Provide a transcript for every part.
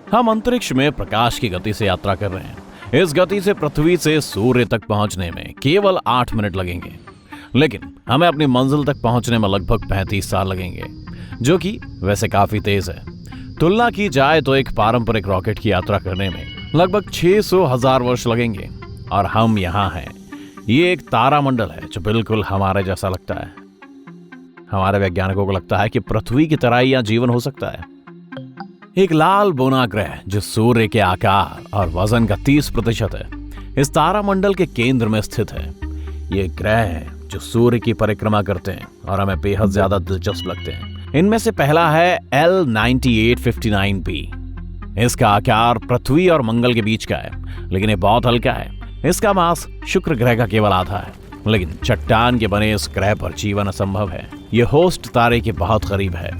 हम अंतरिक्ष में प्रकाश की गति से यात्रा कर रहे हैं। इस गति से पृथ्वी से सूर्य तक पहुंचने में केवल 8 मिनट लगेंगे, लेकिन हमें अपनी मंजिल तक पहुंचने में लगभग 35 साल लगेंगे, जो कि वैसे काफी तेज है। तुलना की जाए तो एक पारंपरिक रॉकेट की यात्रा करने में लगभग 600,000 वर्ष लगेंगे, और हम यहाँ हैं। ये एक तारामंडल है जो बिल्कुल हमारे जैसा लगता है। हमारे वैज्ञानिकों को लगता है कि पृथ्वी की तरह ही यहाँ जीवन हो सकता है। एक लाल बौना ग्रह जो सूर्य के आकार और वजन का 30% है, इस तारामंडल के केंद्र में स्थित है। ये ग्रह है जो सूर्य की परिक्रमा करते हैं और हमें बेहद ज्यादा दिलचस्प लगते हैं। इनमें से पहला है L9859b। इसका आकार पृथ्वी और मंगल के बीच का है, लेकिन ये बहुत हल्का है। इसका मास शुक्र ग्रह का केवल आधा है, लेकिन चट्टान के बने इस ग्रह पर जीवन असंभव है। ये होस्ट तारे के बहुत करीब है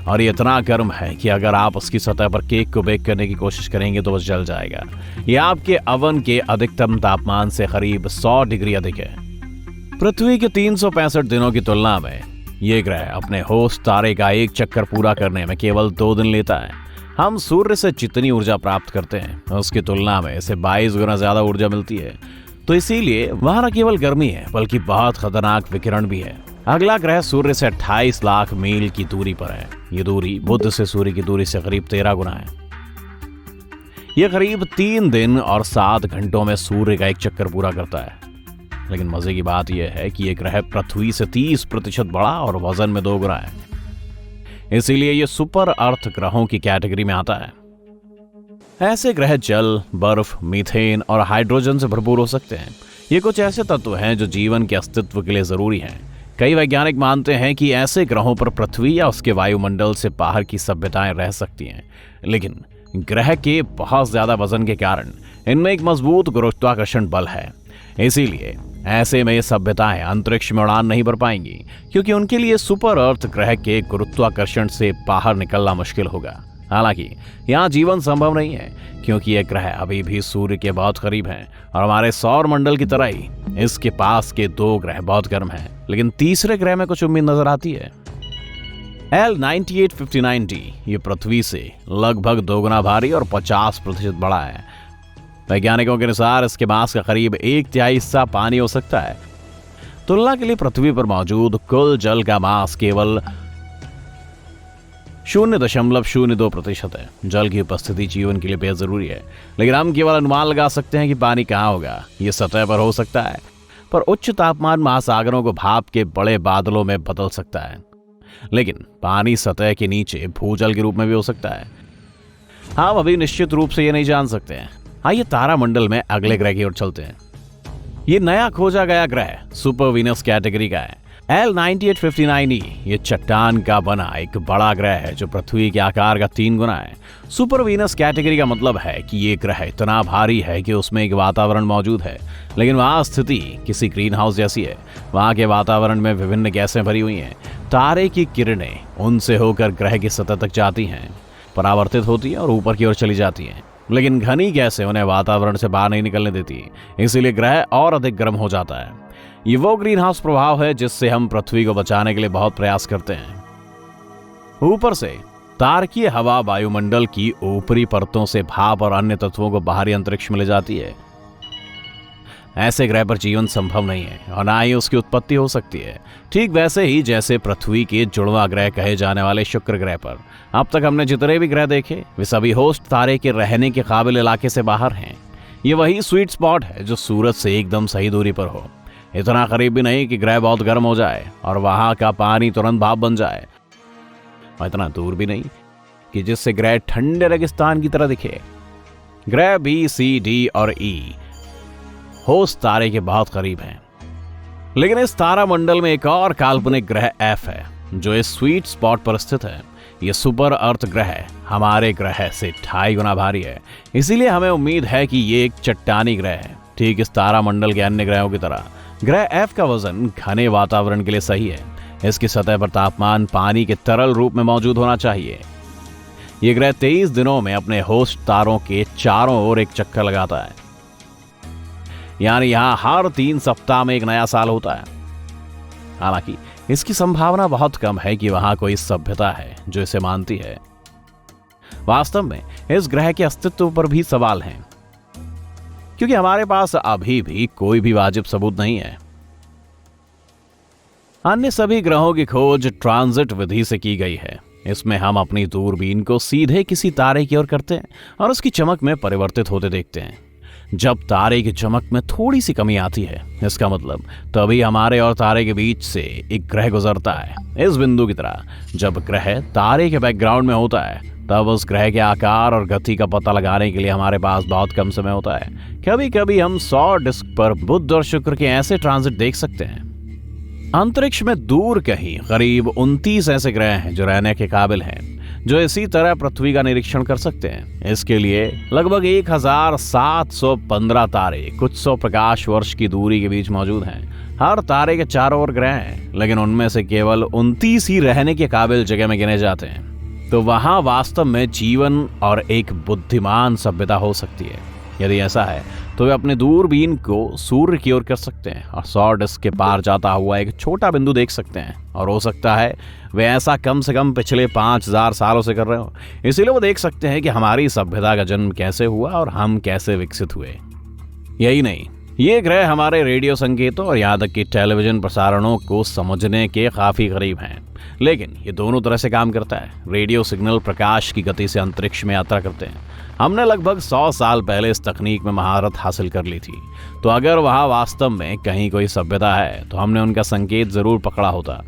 और ये इतना गर्म है कि अगर आप उसकी सतह पर केक को बेक करने की कोशिश करेंगे तो बस जल जाएगा। ये आपके अवन के अधिकतम तापमान से करीब 100 डिग्री अधिक है। पृथ्वी के 365 दिनों की तुलना में ये ग्रह अपने होस्ट तारे का एक चक्कर पूरा करने में केवल 2 दिन लेता है। हम सूर्य से जितनी ऊर्जा प्राप्त करते हैं उसकी तुलना में इसे 22 गुना ज्यादा ऊर्जा मिलती है, तो इसीलिए वहां न केवल गर्मी है बल्कि बहुत खतरनाक विकिरण भी है। अगला ग्रह सूर्य से 28 लाख मील की दूरी पर है। ये दूरी बुध से सूर्य की दूरी से करीब 13 गुना है। यह करीब 3 दिन और 7 घंटों में सूर्य का एक चक्कर पूरा करता है। लेकिन मजे की बात यह है कि यह ग्रह पृथ्वी से 30% बड़ा और वजन में 2 गुना है। इसीलिए यह सुपर अर्थ ग्रहों की कैटेगरी में आता है। ऐसे ग्रह जल, बर्फ, मीथेन और हाइड्रोजन से भरपूर हो सकते हैं। ये कुछ ऐसे तत्व हैं जो जीवन के अस्तित्व के लिए जरूरी हैं। कई वैज्ञानिक मानते हैं कि ऐसे ग्रहों पर पृथ्वी या उसके वायुमंडल से बाहर की सभ्यताएं रह सकती हैं, लेकिन ग्रह के बहुत ज्यादा वजन के कारण इनमें एक मजबूत गुरुत्वाकर्षण बल है। इसीलिए ऐसे में ये सभ्यताएं अंतरिक्ष में उड़ान नहीं भर पाएंगी, क्योंकि उनके लिए सुपर अर्थ ग्रह के गुरुत्वाकर्षण से बाहर निकलना मुश्किल होगा। हालांकि यहाँ जीवन संभव नहीं है, क्योंकि यह ग्रह अभी भी सूर्य के बहुत करीब है और हमारे सौर मंडल की तरह ही इसके पास के 2 ग्रह बहुत गर्म हैं। लेकिन तीसरे ग्रह में कुछ उम्मीद नजर आती है। L9859d ये पृथ्वी से लगभग 2 गुना भारी और 50% बड़ा है। वैज्ञानिकों के अनुसार इसके मास का करीब 1/3 हिस्सा पानी हो सकता है। तुलना के लिए पृथ्वी पर मौजूद कुल जल का मास केवल 0.02% है। जल की उपस्थिति जीवन के लिए बेहद जरूरी है, लेकिन हम केवल अनुमान लगा सकते हैं कि पानी कहाँ होगा। ये सतह पर हो सकता है, पर उच्च तापमान महासागरों को भाप के बड़े बादलों में बदल सकता है। लेकिन पानी सतह के नीचे भूजल के रूप में भी हो सकता है। हम अभी निश्चित रूप से ये नहीं जान सकते हैं। आइए तारामंडल में अगले ग्रह की ओर चलते हैं। ये नया खोजा गया ग्रह सुपर वीनस कैटेगरी का है। L9859e ये चट्टान का बना एक बड़ा ग्रह है जो पृथ्वी के आकार का 3 गुना है। सुपर वीनस कैटेगरी का मतलब है कि ये ग्रह इतना भारी है कि उसमें एक वातावरण मौजूद है, लेकिन वहाँ स्थिति किसी ग्रीन हाउस जैसी है। वहाँ के वातावरण में विभिन्न गैसें भरी हुई हैं। तारे की किरणें उनसे होकर ग्रह की सतह तक जाती हैं, परावर्तित होती हैं और ऊपर की ओर चली जाती हैं, लेकिन घनी गैसें उन्हें वातावरण से बाहर नहीं निकलने देती। इसीलिए ग्रह और अधिक गर्म हो जाता है। ये वो ग्रीन हाउस प्रभाव है जिससे हम पृथ्वी को बचाने के लिए बहुत प्रयास करते हैं। ऊपर से तारकीय हवा वायुमंडल की ऊपरी परतों से भाप और अन्य तत्वों को बाहरी अंतरिक्ष में ले जाती है। ऐसे ग्रह पर जीवन संभव नहीं है और ना ही उसकी उत्पत्ति हो सकती है। ठीक वैसे ही जैसे पृथ्वी के जुड़वां ग्रह कहे जाने वाले शुक्र ग्रह पर अब तक हमने जितने भी ग्रह देखे वे सभी होस्ट तारे के रहने के काबिल इलाके से बाहर हैं। ये वही स्वीट स्पॉट है जो सूरज से एकदम सही दूरी पर हो, इतना करीब भी नहीं कि ग्रह बहुत गर्म हो जाए और वहां का पानी तुरंत भाप बन जाए, और इतना दूर भी नहीं कि जिससे ग्रह ठंडे रेगिस्तान की तरह दिखे। ग्रह बी, सी, डी और ई होस्ट तारे के बहुत करीब हैं। लेकिन इस तारामंडल में एक और काल्पनिक ग्रह एफ है जो इस स्वीट स्पॉट पर स्थित है। यह सुपर अर्थ ग्रह हमारे ग्रह से 2.5 गुना भारी है। इसीलिए हमें उम्मीद है कि ये एक चट्टानी ग्रह है, ठीक इस तारामंडल के अन्य ग्रहों की तरह। ग्रह एफ का वजन घने वातावरण के लिए सही है। इसकी सतह पर तापमान पानी के तरल रूप में मौजूद होना चाहिए। यह ग्रह 23 दिनों में अपने होस्ट तारों के चारों ओर एक चक्कर लगाता है, यानी यहां हर 3 सप्ताह में एक नया साल होता है। हालांकि इसकी संभावना बहुत कम है कि वहां कोई सभ्यता है जो इसे मानती है। वास्तव में इस ग्रह के अस्तित्व पर भी सवाल हैं, क्योंकि हमारे पास अभी भी कोई भी वाजिब सबूत नहीं है। अन्य सभी ग्रहों की खोज ट्रांजिट विधि से की गई है। इसमें हम अपनी दूरबीन को सीधे किसी तारे की ओर करते हैं और उसकी चमक में परिवर्तित होते देखते हैं। जब तारे की चमक में थोड़ी सी कमी आती है, इसका मतलब तभी हमारे और तारे के बीच से एक ग्रह गुजरता है। इस बिंदु की तरह जब ग्रह तारे के बैकग्राउंड में होता है, तब उस ग्रह के आकार और गति का पता लगाने के लिए हमारे पास बहुत कम समय होता है। कभी कभी हम सौर डिस्क पर बुध और शुक्र के ऐसे ट्रांजिट देख सकते हैं। अंतरिक्ष में दूर कहीं करीब 29 ऐसे ग्रह हैं जो रहने के काबिल हैं, जो इसी तरह पृथ्वी का निरीक्षण कर सकते हैं। इसके लिए लगभग 1715 तारे कुछ सौ प्रकाश वर्ष की दूरी के बीच मौजूद हैं। हर तारे के चारों ओर ग्रह हैं, लेकिन उनमें से केवल 29 ही रहने के काबिल जगह में गिने जाते हैं। तो वहां वास्तव में जीवन और एक बुद्धिमान सभ्यता हो सकती है। यदि ऐसा है तो वे अपने दूरबीन को सूर्य की ओर कर सकते हैं और सौर डिस्क के पार जाता हुआ एक छोटा बिंदु देख सकते हैं, और हो सकता है वे ऐसा कम से कम पिछले 5000 सालों से कर रहे हो। इसीलिए वो देख सकते हैं कि हमारी सभ्यता का जन्म कैसे हुआ और हम कैसे विकसित हुए। यही नहीं, ये ग्रह हमारे रेडियो संकेतों और यहाँ तक कि टेलीविजन प्रसारणों को समझने के काफी करीब हैं। लेकिन ये दोनों तरह से काम करता है। रेडियो सिग्नल प्रकाश की गति से अंतरिक्ष में यात्रा करते हैं। हमने लगभग 100 साल पहले इस तकनीक में महारत हासिल कर ली थी। तो अगर वहाँ वास्तव में कहीं कोई सभ्यता है तो हमने उनका संकेत जरूर पकड़ा होता,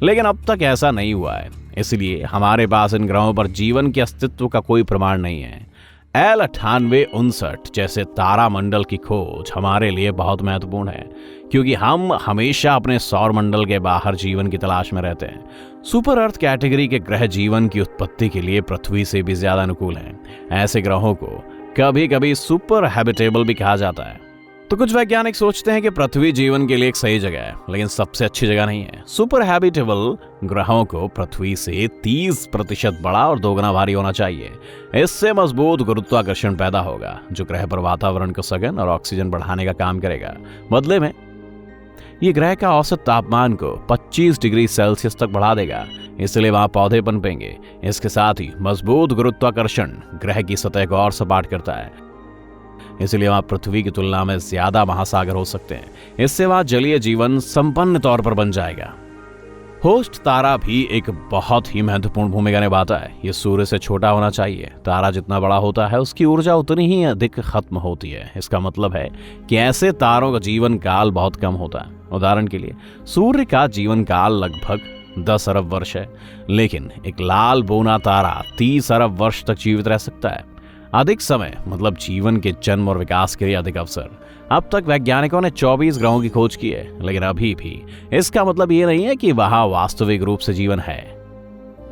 लेकिन अब तक ऐसा नहीं हुआ है। इसलिए हमारे पास इन ग्रहों पर जीवन के अस्तित्व का कोई प्रमाण नहीं है। L9859 जैसे तारामंडल की खोज हमारे लिए बहुत महत्वपूर्ण है, क्योंकि हम हमेशा अपने सौर मंडल के बाहर जीवन की तलाश में रहते हैं। सुपर अर्थ कैटेगरी के ग्रह जीवन की उत्पत्ति के लिए पृथ्वी से भी ज्यादा अनुकूल हैं। ऐसे ग्रहों को कभी कभी सुपर हैबिटेबल भी कहा जाता है। तो कुछ वैज्ञानिक सोचते हैं कि पृथ्वी जीवन के लिए एक सही जगह है, लेकिन सबसे अच्छी जगह नहीं है। सुपर हैबिटेबल ग्रहों को पृथ्वी से 30% बड़ा और 2 गुना भारी होना चाहिए। इससे मजबूत गुरुत्वाकर्षण पैदा होगा, जो ग्रह पर वातावरण को सघन और ऑक्सीजन बढ़ाने का काम करेगा। बदले में ये ग्रह का औसत तापमान को 25 डिग्री सेल्सियस तक बढ़ा देगा, इसलिए वहां पौधे पनपेंगे। इसके साथ ही मजबूत गुरुत्वाकर्षण ग्रह की सतह को और सपाट करता है, इसलिए वहां पृथ्वी की तुलना में ज्यादा महासागर हो सकते हैं। इससे वहां जलीय जीवन संपन्न तौर पर बन जाएगा। होस्ट तारा भी एक बहुत ही महत्वपूर्ण भूमिका निभाता है। ये सूर्य से छोटा होना चाहिए। तारा जितना बड़ा होता है, उसकी ऊर्जा उतनी ही अधिक खत्म होती है। इसका मतलब है कि ऐसे तारों का जीवन काल बहुत कम होता है। उदाहरण के लिए सूर्य का जीवन काल लगभग 10 अरब वर्ष है, लेकिन एक लाल बोना तारा 30 अरब वर्ष तक जीवित रह सकता है। अधिक समय मतलब जीवन के जन्म और विकास के लिए अधिक अवसर। अब तक वैज्ञानिकों ने 24 ग्रहों की खोज की है, लेकिन अभी भी इसका मतलब ये नहीं है कि वहां वास्तविक रूप से जीवन है।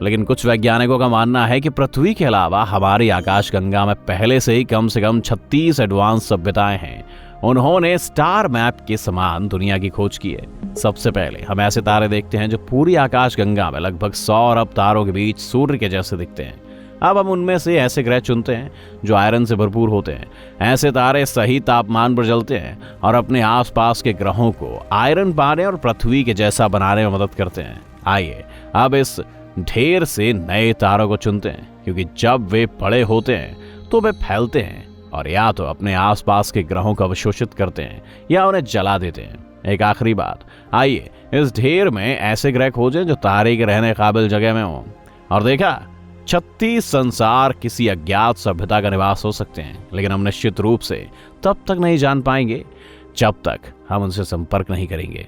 लेकिन कुछ वैज्ञानिकों का मानना है कि पृथ्वी के अलावा हमारी आकाशगंगा में पहले से ही कम से कम 36 एडवांस सभ्यताएं हैं। उन्होंने स्टार मैप के समान दुनिया की खोज की है। सबसे पहले हम ऐसे तारे देखते हैं जो पूरी आकाशगंगा में लगभग 100 अरब तारों के बीच सूर्य के जैसे दिखते हैं। अब हम उनमें से ऐसे ग्रह चुनते हैं जो आयरन से भरपूर होते हैं। ऐसे तारे सही तापमान पर जलते हैं और अपने आसपास के ग्रहों को आयरन पाने और पृथ्वी के जैसा बनाने में मदद करते हैं। आइए अब इस ढेर से नए तारों को चुनते हैं, क्योंकि जब वे बड़े होते हैं तो वे फैलते हैं और या तो अपने आसपास के ग्रहों को अवशोषित करते हैं या उन्हें जला देते हैं। एक आखिरी बात, आइए इस ढेर में ऐसे ग्रह खोजें जो तारे के रहने काबिल जगह में हों। और देखा, 36 संसार किसी अज्ञात सभ्यता का निवास हो सकते हैं, लेकिन हम निश्चित रूप से तब तक नहीं जान पाएंगे जब तक हम उनसे संपर्क नहीं करेंगे।